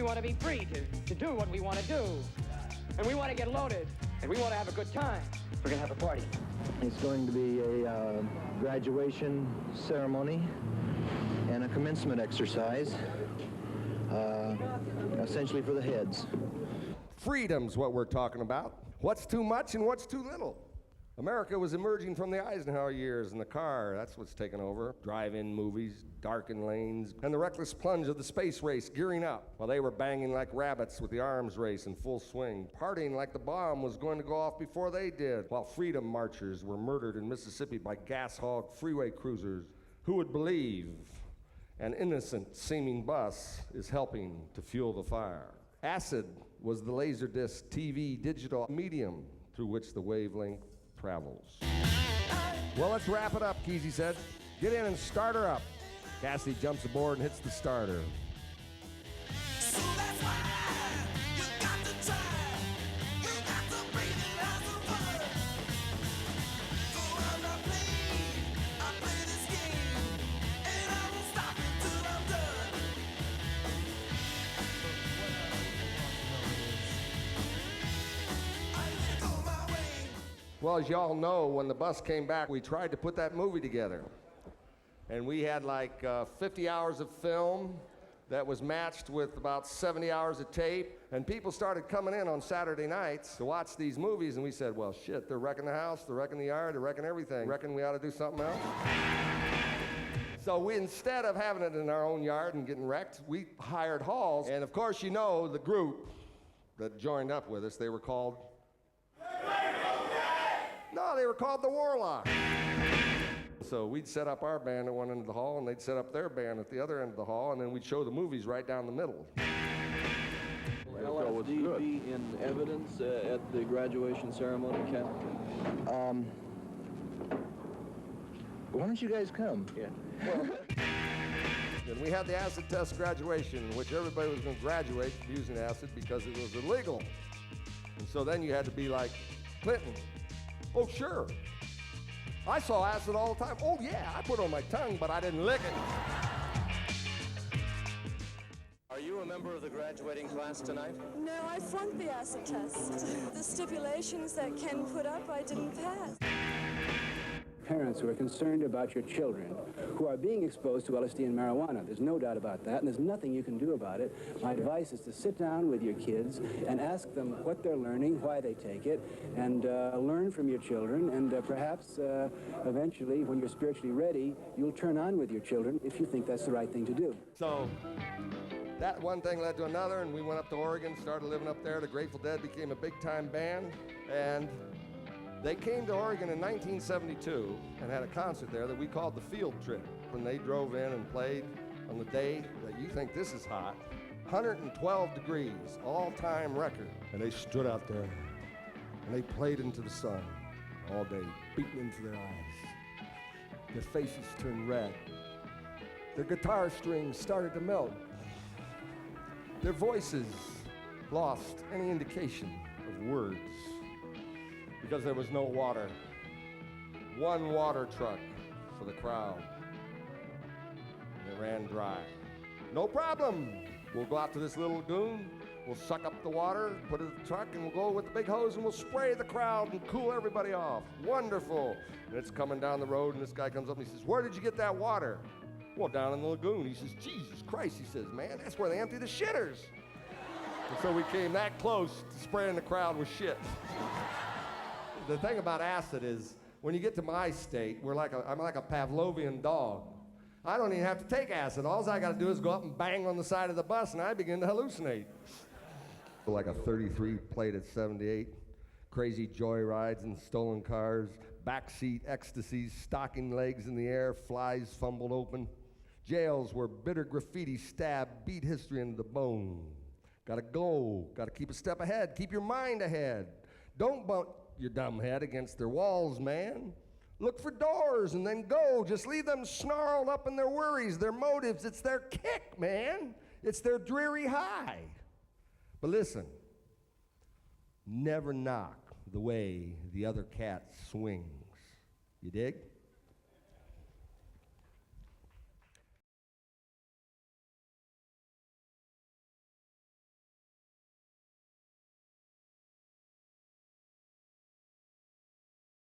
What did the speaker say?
want to be free to do what we want to do. And we want to get loaded. And we want to have a good time. We're going to have a party. It's going to be a graduation ceremony and a commencement exercise, essentially for the heads. Freedom's what we're talking about. What's too much and what's too little? America was emerging from the Eisenhower years, and the car, that's what's taken over. Drive-in movies, darkened lanes, and the reckless plunge of the space race gearing up while they were banging like rabbits with the arms race in full swing, partying like the bomb was going to go off before they did, while freedom marchers were murdered in Mississippi by gas-hog freeway cruisers. Who would believe an innocent-seeming bus is helping to fuel the fire? Acid was the Laserdisc TV digital medium through which the wavelength travels. Well, let's wrap it up, Kesey said. Get in and start her up. Cassie jumps aboard and hits the starter. So that's why you got to try. You got to breathe it out the water. So I'm not playing. I play this game, and I won't stop until I'm done. I go my way. Well, as y'all know, when the bus came back, we tried to put that movie together. And we had like 50 hours of film that was matched with about 70 hours of tape. And people started coming in on Saturday nights to watch these movies. And we said, well, shit, they're wrecking the house, they're wrecking the yard, they're wrecking everything. Reckon we ought to do something else? So we, instead of having it in our own yard and getting wrecked, we hired halls. And of course, you know, the group that joined up with us, they were called... No, they were called the Warlocks. So we'd set up our band at one end of the hall, and they'd set up their band at the other end of the hall, and then we'd show the movies right down the middle. Will LSD be in evidence at the graduation ceremony, Ken? Why don't you guys come? Yeah. And we had the acid test graduation, in which everybody was going to graduate from using acid because it was illegal. And so then you had to be like Clinton. Oh, sure. I saw acid all the time. Oh, yeah, I put it on my tongue, but I didn't lick it. Are you a member of the graduating class tonight? No, I flunked the acid test. The stipulations that Ken put up, I didn't pass. Parents who are concerned about your children who are being exposed to LSD and marijuana. There's no doubt about that, and there's nothing you can do about it. My advice is to sit down with your kids and ask them what they're learning, why they take it, and learn from your children, and perhaps eventually, when you're spiritually ready, you'll turn on with your children if you think that's the right thing to do. So that one thing led to another, and we went up to Oregon, started living up there. The Grateful Dead became a big-time band, and they came to Oregon in 1972 and had a concert there that we called the Field Trip. When they drove in and played on the day that you think this is hot, 112 degrees, all-time record. And they stood out there and they played into the sun all day, beating into their eyes. Their faces turned red. Their guitar strings started to melt. Their voices lost any indication of words, because there was no water. One water truck for the crowd. And it ran dry. No problem. We'll go out to this little lagoon, we'll suck up the water, put it in the truck, and we'll go with the big hose and we'll spray the crowd and cool everybody off. Wonderful. And it's coming down the road, and this guy comes up and he says, where did you get that water? Well, down in the lagoon. He says, Jesus Christ, he says, man, that's where they empty the shitters. And so we came that close to spraying the crowd with shit. The thing about acid is, when you get to my state, I'm like a Pavlovian dog. I don't even have to take acid. All I got to do is go up and bang on the side of the bus, and I begin to hallucinate. Like a 33 plate at 78, crazy joyrides and stolen cars, backseat ecstasies, stocking legs in the air, flies fumbled open, jails where bitter graffiti stabbed beat history into the bone. Gotta go, gotta keep a step ahead, keep your mind ahead. Don't bump your dumb head against their walls, man. Look for doors and then go. Just leave them snarled up in their worries, their motives. It's their kick, man. It's their dreary high. But listen, never knock the way the other cat swings. You dig?